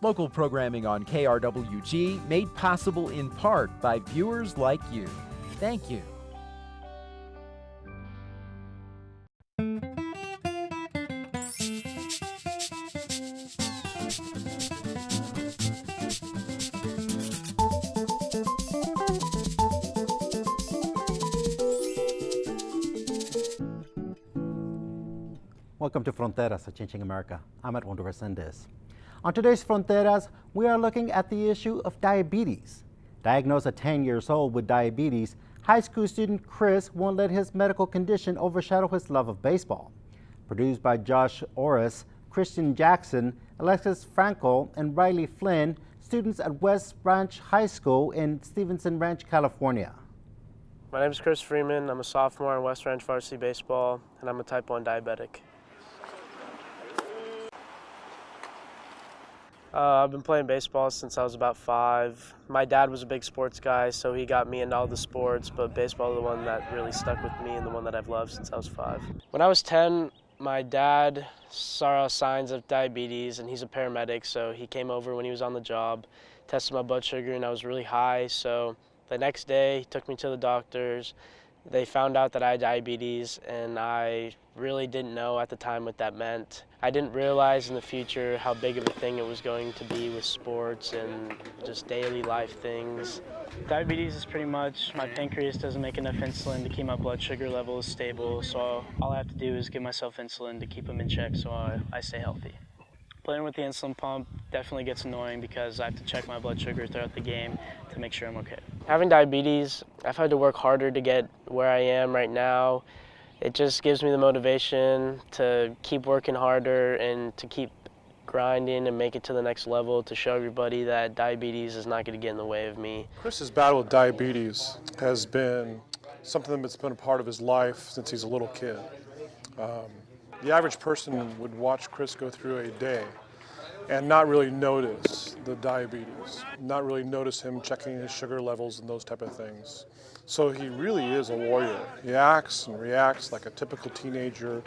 Local programming on KRWG made possible in part by viewers like you. Thank you. Welcome to Fronteras, Changing America. I'm Edmundo Resendez. On today's Fronteras, we are looking at the issue of diabetes. Diagnosed at 10 years old with diabetes, high school student Chris won't let his medical condition overshadow his love of baseball. Produced by Josh Orris, Christian Jackson, Alexis Frankel, and Riley Flynn, students at West Ranch High School in Stevenson Ranch, California. My name is Chris Freeman. I'm a sophomore in West Ranch varsity baseball, and I'm a type 1 diabetic. I've been playing baseball since I was about 5. My dad was a big sports guy, so he got me into all the sports, but baseball is the one that really stuck with me and the one that I've loved since I was 5. When I was 10, my dad saw signs of diabetes, and he's a paramedic, so he came over when he was on the job, tested my blood sugar, and I was really high, so the next day he took me to the doctors. They found out that I had diabetes, and I really didn't know at the time what that meant. I didn't realize in the future how big of a thing it was going to be with sports and just daily life things. Diabetes is pretty much my pancreas doesn't make enough insulin to keep my blood sugar levels stable, so all I have to do is give myself insulin to keep them in check so I stay healthy. Playing with the insulin pump definitely gets annoying because I have to check my blood sugar throughout the game to make sure I'm okay. Having diabetes, I've had to work harder to get where I am right now. It just gives me the motivation to keep working harder and to keep grinding and make it to the next level to show everybody that diabetes is not going to get in the way of me. Chris's battle with diabetes has been something that's been a part of his life since he's a little kid. The average person would watch Chris go through a day and not really notice the diabetes, not really notice him checking his sugar levels and those type of things. So he really is a warrior. He acts and reacts like a typical teenager,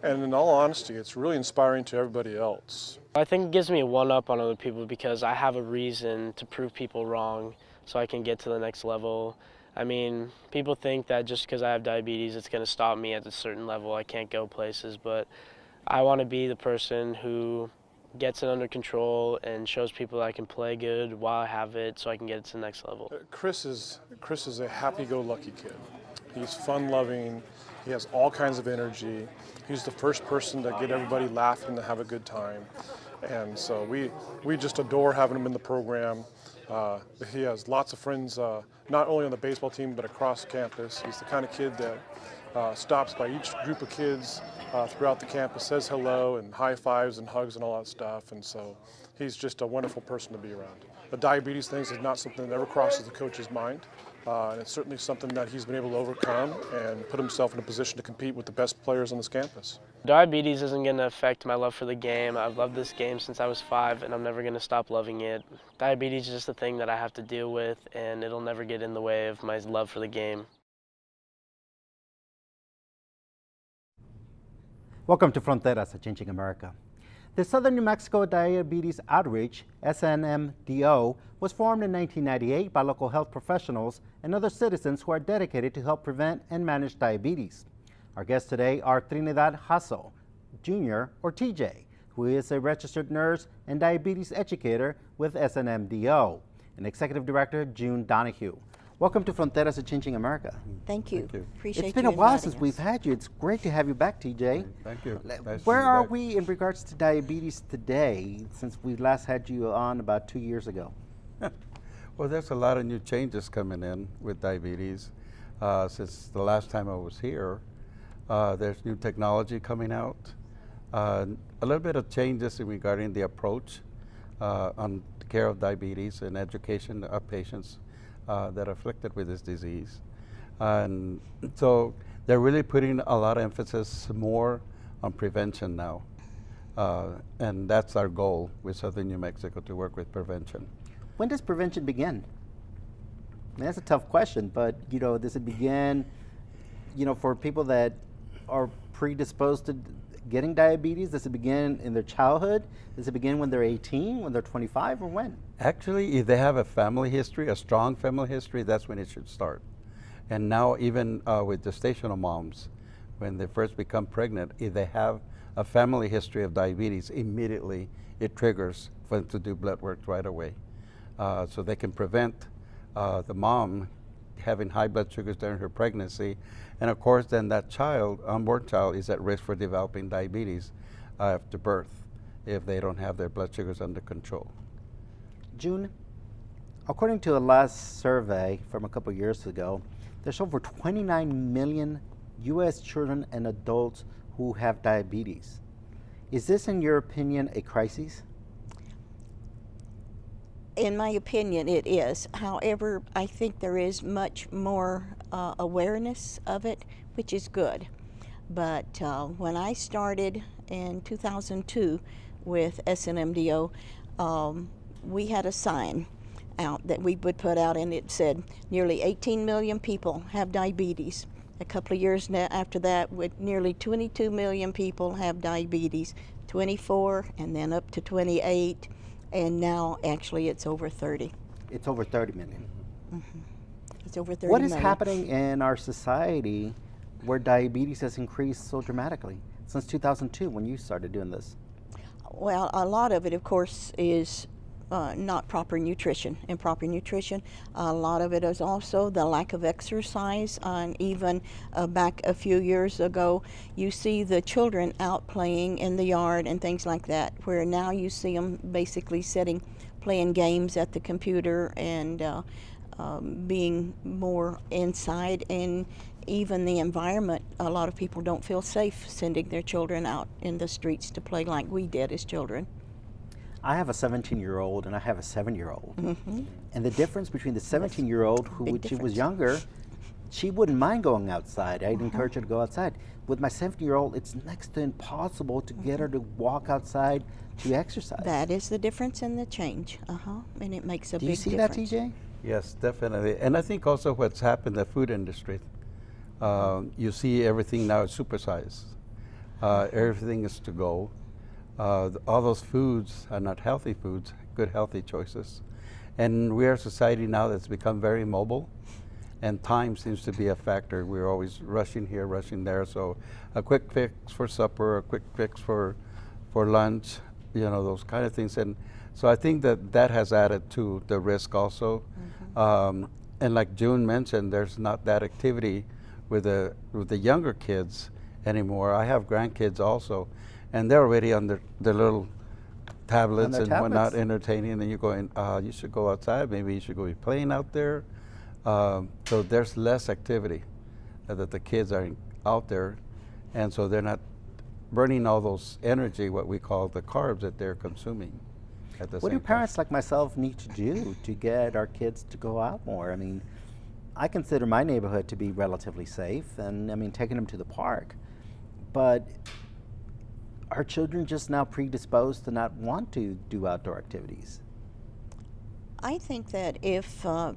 and in all honesty, it's really inspiring to everybody else. I think it gives me a one-up on other people because I have a reason to prove people wrong so I can get to the next level. I mean, people think that just because I have diabetes, it's going to stop me at a certain level. I can't go places, but I want to be the person who gets it under control and shows people that I can play good while I have it so I can get it to the next level. Chris is a happy-go-lucky kid. He's fun-loving. He has all kinds of energy. He's the first person to get everybody laughing to have a good time. And so we just adore having him in the program. He has lots of friends, not only on the baseball team, but across campus. He's the kind of kid that stops by each group of kids throughout the campus, says hello and high fives and hugs and all that stuff. And so he's just a wonderful person to be around. The diabetes thing is not something that ever crosses the coach's mind. And it's certainly something that he's been able to overcome and put himself in a position to compete with the best players on this campus. Diabetes isn't going to affect my love for the game. I've loved this game since I was 5, and I'm never going to stop loving it. Diabetes is just a thing that I have to deal with, and it'll never get in the way of my love for the game. Welcome to Fronteras, Changing America. The Southern New Mexico Diabetes Outreach, SNMDO, was formed in 1998 by local health professionals and other citizens who are dedicated to help prevent and manage diabetes. Our guests today are Trinidad Jasso, Jr., or TJ, who is a registered nurse and diabetes educator with SNMDO, and Executive Director June Donohue. Welcome to Fronteras, Changing America. Thank you. Appreciate It's been a while since we've had you. It's great to have you back, TJ. Thank you. Where are we in regards to diabetes today, since we last had you on about 2 years ago? Well, there's a lot of new changes coming in with diabetes. Since the last time I was here, there's new technology coming out. A little bit of changes regarding the approach on the care of diabetes and education of patients that are afflicted with this disease. And so they're really putting a lot of emphasis more on prevention now. And that's our goal with Southern New Mexico, to work with prevention. When does prevention begin? I mean, that's a tough question, but does it begin, for people that are predisposed to getting diabetes? Does it begin in their childhood? Does it begin when they're 18, when they're 25, or when? Actually, if they have a family history, a strong family history, that's when it should start. And now even with gestational moms, when they first become pregnant, if they have a family history of diabetes, immediately it triggers for them to do blood work right away. So they can prevent the mom having high blood sugars during her pregnancy. And of course, then that child, unborn child, is at risk for developing diabetes after birth if they don't have their blood sugars under control. June, according to the last survey from a couple years ago, there's over 29 million U.S. children and adults who have diabetes. Is this, in your opinion, a crisis? In my opinion, it is. However, I think there is much more awareness of it, which is good. But when I started in 2002 with SNMDO, we had a sign out that we would put out, and it said nearly 18 million people have diabetes. A couple of years after that, with nearly 22 million people have diabetes, 24 and then up to 28, and now actually it's over 30. It's over 30 million. Mm-hmm. It's over 30 What is million. happening in our society where diabetes has increased so dramatically since 2002 when you started doing this? Well, a lot of it, of course, is not proper nutrition. Improper nutrition. A lot of it is also the lack of exercise. And even back a few years ago, you see the children out playing in the yard and things like that, where now you see them basically playing games at the computer and being more inside. And even the environment, a lot of people don't feel safe sending their children out in the streets to play like we did as children. I have a 17-year-old and I have a 7-year-old. Mm-hmm. And the difference between the 17-year-old, who when she was younger, she wouldn't mind going outside. I'd encourage her to go outside. With my 17-year-old, it's next to impossible to get her to walk outside to exercise. That is the difference in the change. And it makes a Do big you see difference. that, TJ? Yes, definitely. And I think also what's happened in the food industry, you see everything now is supersized. Everything is to go. All those foods are not healthy foods, good healthy choices. And we are a society now that's become very mobile, and time seems to be a factor. We're always rushing here, rushing there. So a quick fix for supper, a quick fix for lunch, those kind of things. And so I think that has added to the risk also. Mm-hmm. And like June mentioned, there's not that activity with the younger kids anymore. I have grandkids also, and they're already on their little tablets and whatnot, entertaining. And you're going, you should go outside. Maybe you should go be playing out there. So there's less activity that the kids are out there, and so they're not burning all those energy, what we call the carbs that they're consuming. What do parents like myself need to do to get our kids to go out more? I mean, I consider my neighborhood to be relatively safe, and I mean, taking them to the park. But are children just now predisposed to not want to do outdoor activities? I think that if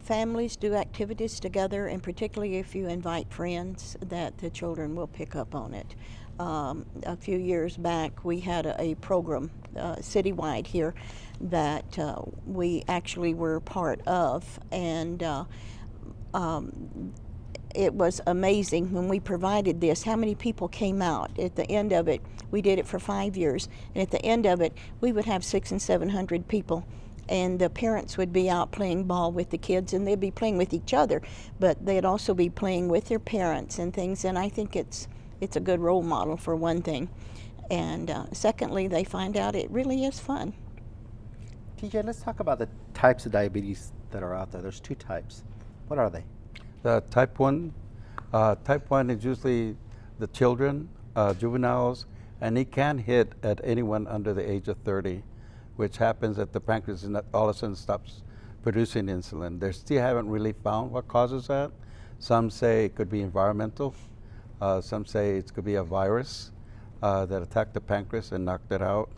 families do activities together, and particularly if you invite friends, that the children will pick up on it. A few years back, we had a program citywide here that we actually were part of, and it was amazing when we provided this, how many people came out. At the end of it, we did it for 5 years, and at the end of it, we would have 600 and 700 people. And the parents would be out playing ball with the kids, and they'd be playing with each other, but they'd also be playing with their parents and things. And I think it's a good role model for one thing. And secondly, they find out it really is fun. TJ, let's talk about the types of diabetes that are out there. There's 2 types. What are they? The type 1 is usually the children, juveniles, and it can hit at anyone under the age of 30, which happens that the pancreas all of a sudden stops producing insulin. They still haven't really found what causes that. Some say it could be environmental. Some say it could be a virus that attacked the pancreas and knocked it out.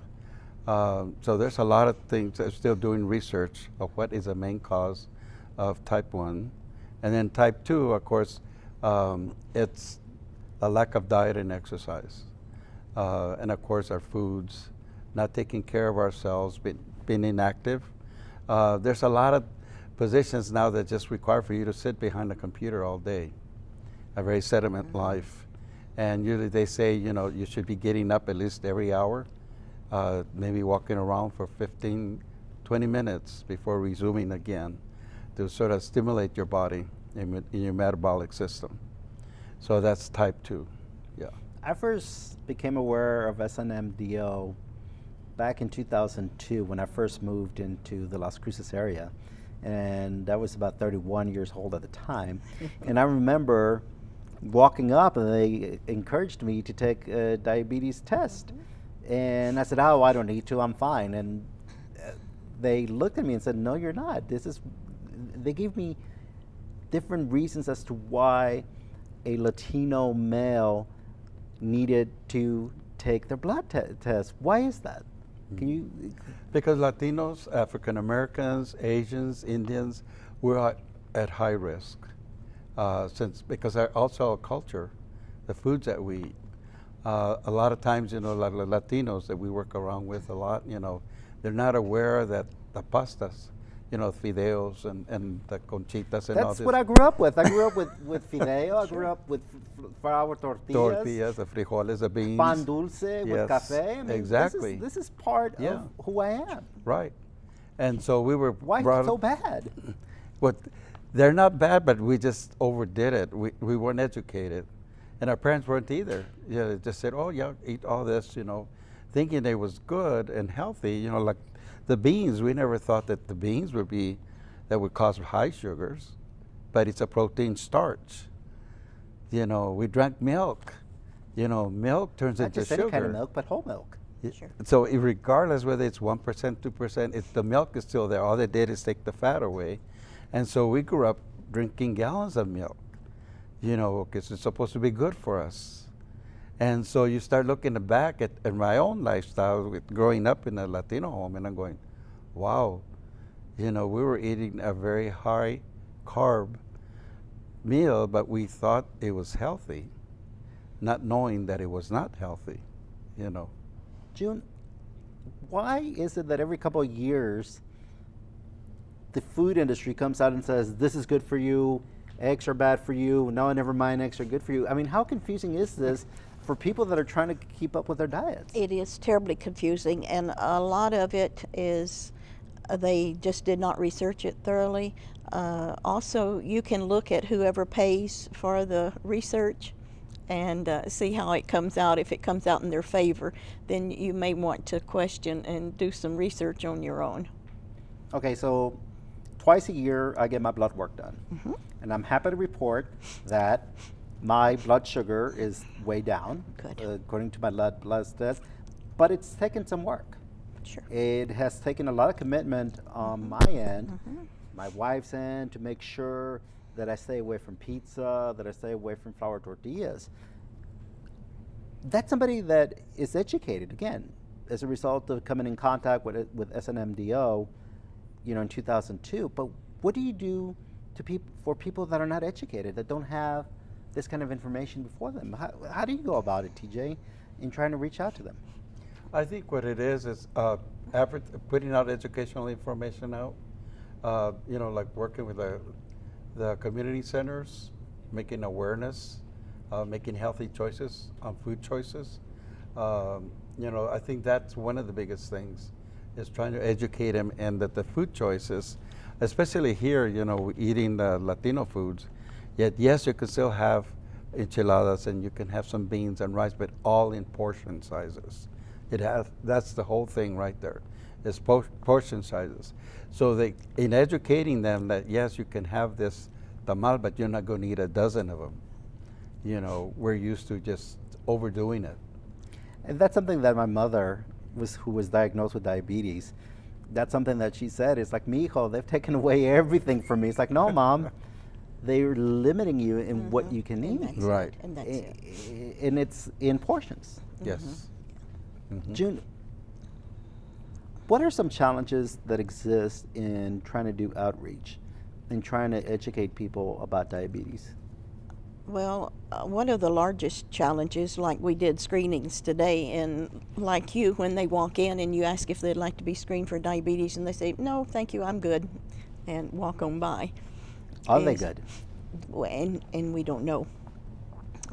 So there's a lot of things that are still doing research of what is the main cause of type 1. And then type 2, of course, it's a lack of diet and exercise. and of course our foods, not taking care of ourselves, being inactive. There's a lot of positions now that just require for you to sit behind a computer all day, a very sediment life. And usually they say, you know, you should be getting up at least every hour, maybe walking around for 15, 20 minutes before resuming again to sort of stimulate your body in your metabolic system. So that's type 2, yeah. I first became aware of SNMDO back in 2002 when I first moved into the Las Cruces area. And I was about 31 years old at the time. And I remember walking up and they encouraged me to take a diabetes test. And I said, oh, I don't need to, I'm fine. And they looked at me and said, no, you're not. They gave me different reasons as to why a Latino male needed to take their blood test. Why is that? Can you? Because Latinos, African Americans, Asians, Indians, we're at high risk. Because also our culture, the foods that we eat. A lot of times, you know, Latinos that we work around with a lot, you know, they're not aware that the pastas, you know, fideos and the conchitas and all this. That's what I grew up with. I grew up with fideo. I grew up with flour tortillas. Tortillas, the frijoles, the beans. Pan dulce with café. I mean, exactly. This is part of who I am. Right. And so we were Why so bad? What, they're not bad, but we just overdid it. We weren't educated. And our parents weren't either. You know, they just said, oh, yeah, eat all this, you know, thinking they was good and healthy. You know, like the beans, we never thought that the beans would cause high sugars, but it's a protein starch. You know, we drank milk. You know, milk turns Not into just sugar. any kind of milk, but whole milk. Sure. So regardless whether it's 1%, 2%, the milk is still there. All they did is take the fat away. And so we grew up drinking gallons of milk, you know, because it's supposed to be good for us. And so you start looking back at my own lifestyle with growing up in a Latino home, and I'm going, wow, you know, we were eating a very high carb meal, but we thought it was healthy, not knowing that it was not healthy, you know. June, why is it that every couple of years the food industry comes out and says, this is good for you, eggs are bad for you, no, never mind, eggs are good for you? I mean, how confusing is this for people that are trying to keep up with their diets? It is terribly confusing, and a lot of it is they just did not research it thoroughly. Also, you can look at whoever pays for the research and see how it comes out. If it comes out in their favor, then you may want to question and do some research on your own. Okay, so twice a year I get my blood work done. Mm-hmm. And I'm happy to report that my blood sugar is way down, Good. According to my blood test, but it's taken some work. Sure. It has taken a lot of commitment on my end, my wife's end, to make sure that I stay away from pizza, that I stay away from flour tortillas. That's somebody that is educated, again, as a result of coming in contact with SNMDO, you know, in 2002. But what do you do for people that are not educated, that don't have this kind of information before them? How do you go about it, TJ, in trying to reach out to them? I think what it is putting out educational information out, you know, like working with the community centers, making awareness, making healthy choices on food choices. You know, I think that's one of the biggest things, is trying to educate them, and that the food choices, especially here, you know, eating the Latino foods, yet yes, you can still have enchiladas and you can have some beans and rice, but all in portion sizes. That's the whole thing right there, is portion sizes. So in educating them that yes, you can have this tamal, but you're not going to eat a dozen of them. You know, we're used to just overdoing it. And that's something that my mother, who was diagnosed with diabetes, that's something that she said, it's like, mijo, they've taken away everything from me. It's like, no, Mom, they're limiting you in what you can eat. Right. And that's it. And it's in portions. Yes. June, what are some challenges that exist in trying to do outreach and trying to educate people about diabetes? Well, one of the largest challenges, like we did screenings today, and like you, when they walk in and you ask if they'd like to be screened for diabetes, and they say, no, thank you, I'm good, and walk on by. Are they is- good? And we don't know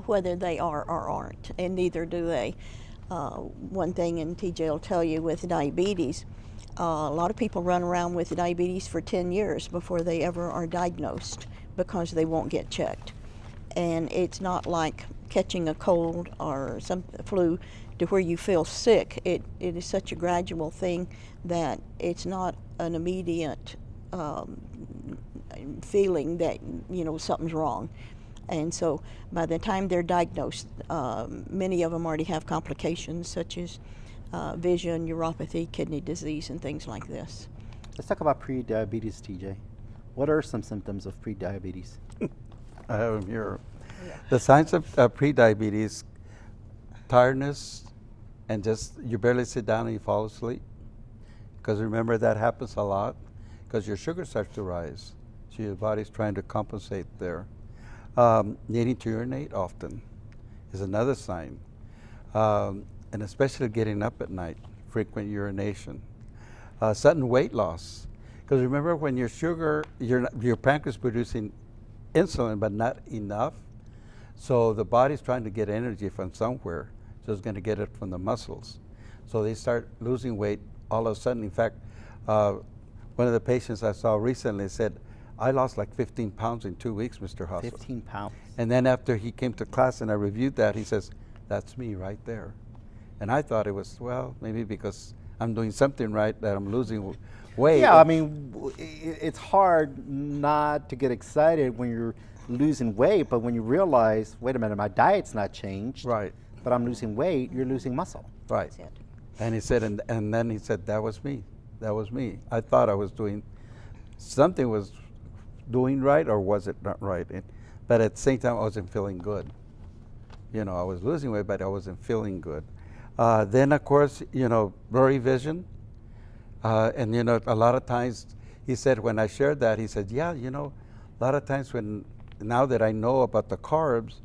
whether they are or aren't, and neither do they. One thing, and TJ will tell you, with diabetes, a lot of people run around with diabetes for 10 years before they ever are diagnosed because they won't get checked. And it's not like catching a cold or some flu to where you feel sick. It is such a gradual thing that it's not an immediate feeling that, you know, something's wrong. And so by the time they're diagnosed, many of them already have complications such as vision, neuropathy, kidney disease, and things like this. Let's talk about pre-diabetes, TJ. What are some symptoms of pre-diabetes? I have them here. The signs of pre-diabetes: tiredness, and just you barely sit down and you fall asleep. Because remember, that happens a lot because your sugar starts to rise. So your body's trying to compensate there. Needing to urinate often is another sign. And especially getting up at night, frequent urination. Sudden weight loss. Because remember, when your pancreas is producing insulin, but not enough, so the body's trying to get energy from somewhere, so it's going to get it from the muscles. So they start losing weight all of a sudden. In fact, one of the patients I saw recently said, I lost like 15 pounds in 2 weeks, Mr. Jasso. 15 pounds. And then after he came to class and I reviewed that, he says, that's me right there. And I thought it was, well, maybe because I'm doing something right that I'm losing weight. Yeah, I mean, it's hard not to get excited when you're losing weight, but when you realize, wait a minute, my diet's not changed, Right, but I'm losing weight, you're losing muscle. right. That's it. And he said, and then he said, that was me. That was me. I thought I was doing, something was doing right, or was it not right? But at the same time, I wasn't feeling good. You know, I was losing weight, but I wasn't feeling good. Then, of course, you know, blurry vision. And, you know, a lot of times, he said, when I shared that, he said, yeah, you know, a lot of times now that I know about the carbs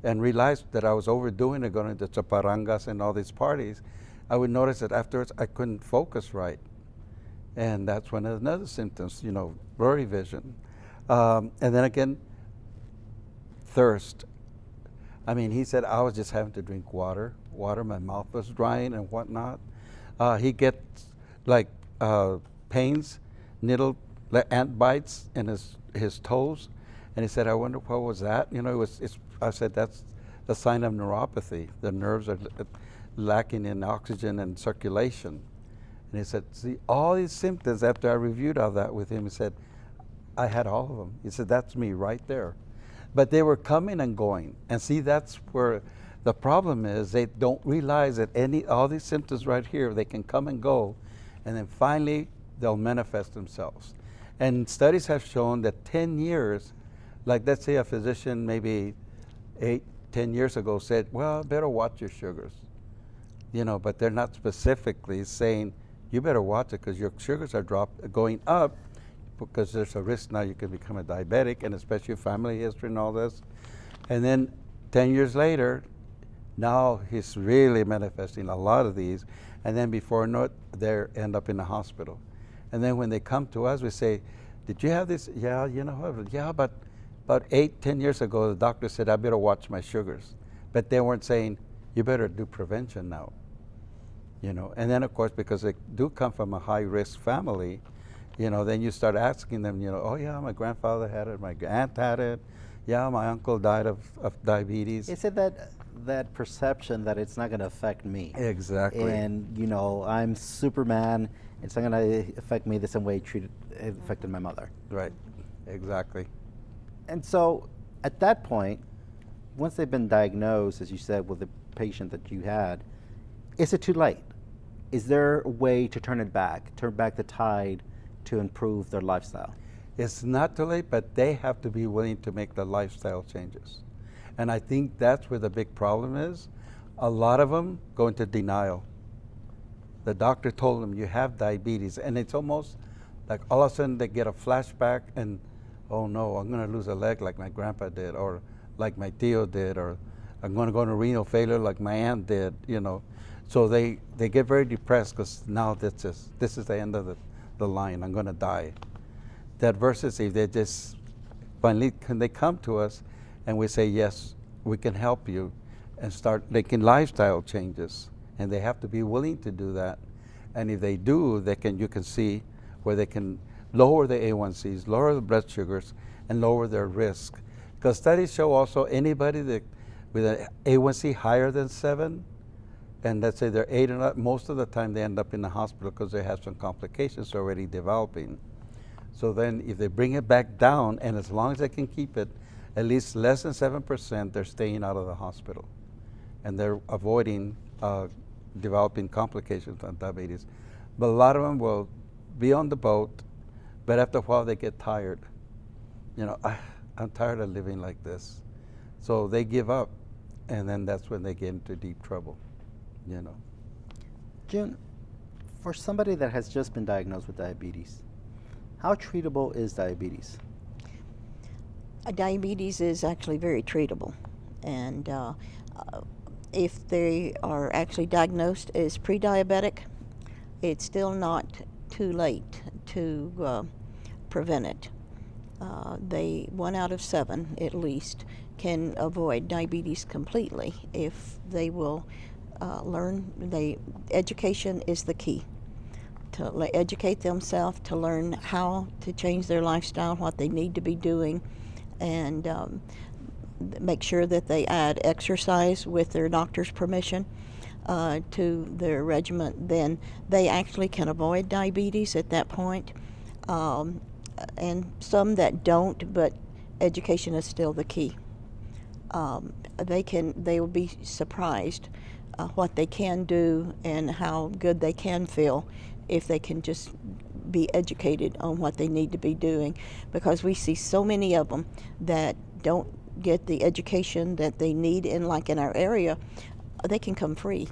and realized that I was overdoing it, going to chaparangas and all these parties, I would notice that afterwards I couldn't focus right. And that's one of the other symptoms, you know, blurry vision. And then again, thirst. I mean, he said I was just having to drink water. My mouth was drying and whatnot. He gets like pains, like ant bites in his toes. And he said, I wonder what was that? You know, I said, that's the sign of neuropathy. The nerves are lacking in oxygen and circulation. And he said, see, all these symptoms, after I reviewed all that with him, he said, I had all of them. He said, that's me right there. But they were coming and going. And see, that's where the problem is. They don't realize that all these symptoms right here, they can come and go, and then finally they'll manifest themselves. And studies have shown that 10 years, like let's say a physician maybe 8-10 years ago said, well, better watch your sugars. You know, but they're not specifically saying, you better watch it because your sugars are going up, because there's a risk now you can become a diabetic, and especially family history and all this. And then 10 years later, now he's really manifesting a lot of these, and then before you know it, they end up in the hospital. And then when they come to us, we say, did you have this? Yeah, you know what? Yeah, but about 8-10 years ago, the doctor said, I better watch my sugars. But they weren't saying, you better do prevention now. You know, and then of course, because they do come from a high-risk family, you know, then you start asking them, you know, oh yeah, my grandfather had it, my aunt had it, yeah, my uncle died of diabetes. Is it that perception that it's not going to affect me? Exactly. And, you know, I'm Superman, it's not going to affect me the same way it affected my mother. Right, exactly. And so at that point, once they've been diagnosed, as you said, with the patient that you had, is it too late? Is there a way to turn back the tide to improve their lifestyle? It's not too late, but they have to be willing to make the lifestyle changes. And I think that's where the big problem is. A lot of them go into denial. The doctor told them, you have diabetes, and it's almost like all of a sudden they get a flashback and, oh no, I'm gonna lose a leg like my grandpa did, or like my tío did, or I'm going to go into renal failure like my aunt did, So they get very depressed because now this is the end of the line. I'm going to die. That versus if they just finally they come to us and we say, yes, we can help you, and start making lifestyle changes. And they have to be willing to do that. And if they do, you can see where they can lower the A1Cs, lower the blood sugars, and lower their risk. Because studies show also anybody that with an A1C higher than 7, and let's say they're 8 or not, most of the time they end up in the hospital because they have some complications already developing. So then if they bring it back down, and as long as they can keep it at least less than 7%, they're staying out of the hospital. And they're avoiding developing complications on diabetes. But a lot of them will be on the boat, but after a while they get tired. I'm tired of living like this. So they give up, and then that's when they get into deep trouble, June, for somebody that has just been diagnosed with diabetes, how treatable is diabetes? Diabetes is actually very treatable, and if they are actually diagnosed as pre-diabetic, it's still not too late to prevent it. 1 out of 7 at least can avoid diabetes completely if they will learn. Education is the key. To educate themselves, to learn how to change their lifestyle, what they need to be doing, and make sure that they add exercise with their doctor's permission to their regimen. Then they actually can avoid diabetes at that point. And some that don't, but education is still the key. They will be surprised what they can do and how good they can feel if they can just be educated on what they need to be doing, because we see so many of them that don't get the education that they need. In our area, they can come free.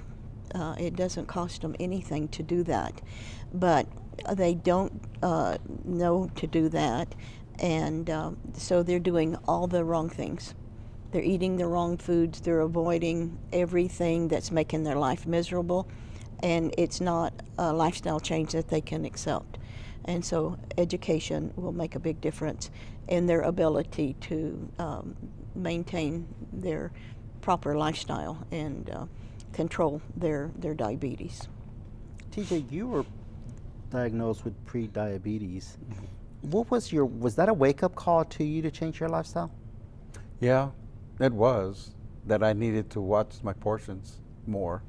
It doesn't cost them anything to do that, but they don't know to do that, and so they're doing all the wrong things. They're eating the wrong foods. They're avoiding everything that's making their life miserable, and it's not a lifestyle change that they can accept. And so education will make a big difference in their ability to maintain their proper lifestyle and control their diabetes. TJ, you were diagnosed with pre-diabetes. Was that a wake-up call to you to change your lifestyle? Yeah, it was, that I needed to watch my portions more.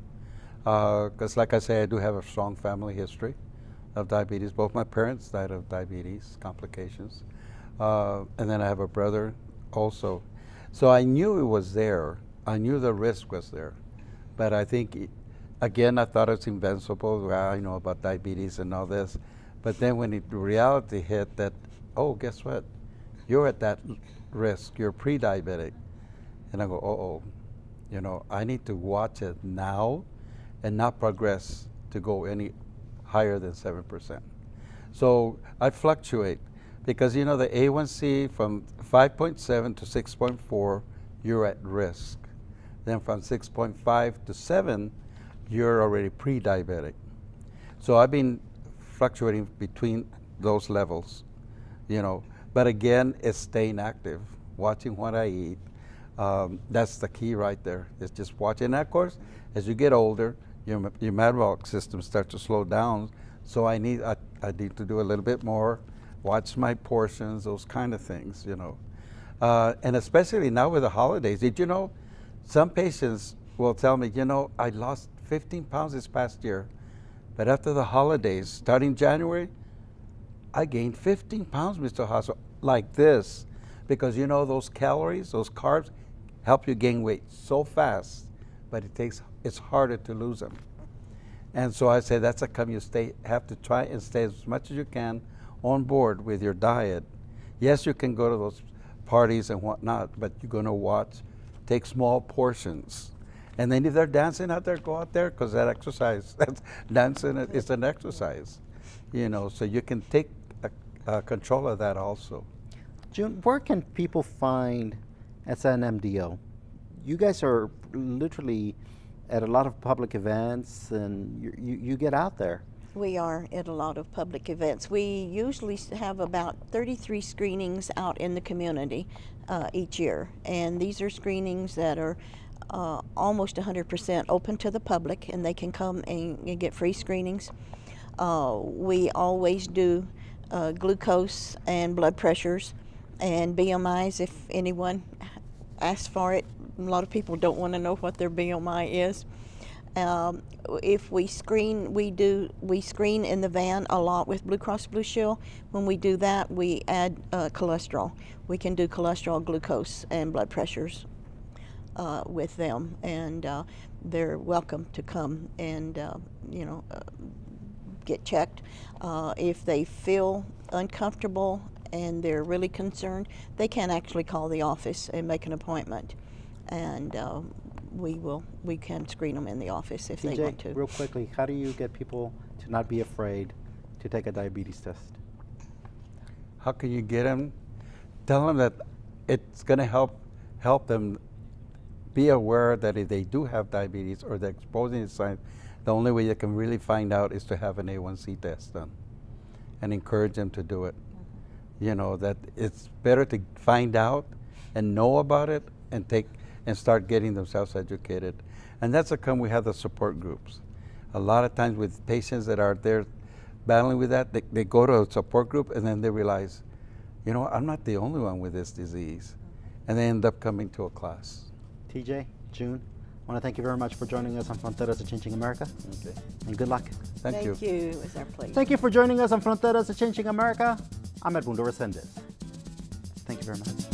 Because like I say, I do have a strong family history of diabetes. Both my parents died of diabetes complications. And then I have a brother also. So I knew it was there. I knew the risk was there. But I think, again, I thought it's invincible. Well, I know about diabetes and all this. But then when the reality hit that, oh, guess what? You're at that risk. You're pre-diabetic. And I go, I need to watch it now and not progress to go any higher than 7%. So I fluctuate because, the A1C from 5.7 to 6.4, you're at risk. Then from 6.5 to 7, you're already pre-diabetic. So I've been fluctuating between those levels, But again, it's staying active, watching what I eat. That's the key right there. It's just watching. And of course, as you get older, your metabolic system starts to slow down. So I need to do a little bit more, watch my portions, those kind of things, And especially now with the holidays, did you know, some patients will tell me, I lost 15 pounds this past year, but after the holidays, starting January, I gained 15 pounds, Mr. Jasso, like this, because those calories, those carbs, help you gain weight so fast, but it's harder to lose them. And so I say that's a come you have to try and stay as much as you can on board with your diet. Yes, you can go to those parties and whatnot, but you're going to take small portions. And then if they're dancing out there, go out there, because that exercise, dancing is an exercise, so you can take control of that also. June, where can people find SNMDO. You guys are literally at a lot of public events, and you get out there. We are at a lot of public events. We usually have about 33 screenings out in the community each year, and these are screenings that are almost 100% open to the public, and they can come and get free screenings. We always do glucose and blood pressures and BMIs if anyone asks for it. A lot of people don't want to know what their BMI is. If we screen, we screen in the van a lot with Blue Cross Blue Shield. When we do that, we add cholesterol. We can do cholesterol, glucose, and blood pressures with them, and they're welcome to come and get checked. If they feel uncomfortable and they're really concerned, they can actually call the office and make an appointment, and we can screen them in the office if they want to. Real quickly, how do you get people to not be afraid to take a diabetes test? How can you get them? Tell them that it's going to help them be aware that if they do have diabetes or they're exposing the signs, the only way you can really find out is to have an A1C test done, and encourage them to do it. You know, that it's better to find out and know about it and start getting themselves educated. And that's how come we have the support groups. A lot of times with patients that are there battling with that, they go to a support group and then they realize, you know, I'm not the only one with this disease. And they end up coming to a class. TJ, June, I want to thank you very much for joining us on Fronteras of Changing America. Okay. And good luck. Thank you. Thank you. It was our pleasure. Thank you for joining us on Fronteras of Changing America. I'm Edmundo Resendez. Thank you very much.